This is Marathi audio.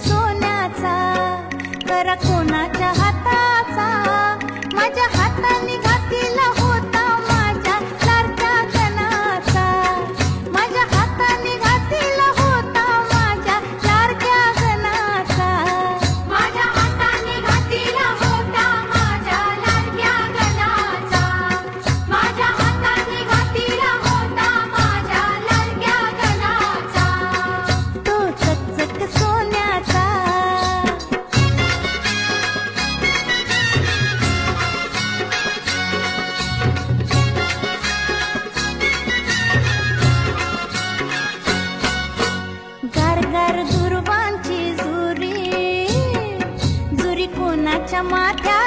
सोन्याचा, करा कोणाच्या हाताचा, माझ्या हाताने घातलेला होता माझ्या लाडक्या गणाचा, माझ्या हाताने घातलेला होता माझ्या लाडक्या गणाचा, माझ्या हाताने घातलेला होता माझ्या लाडक्या गणाचा, माझ्या हाताने घातलेला होता माझ्या लाडक्या गणाचा, तो चकचक सोन्याचा. गार दुर्वांची जुरी, जुरी कोणाच्या माथ्या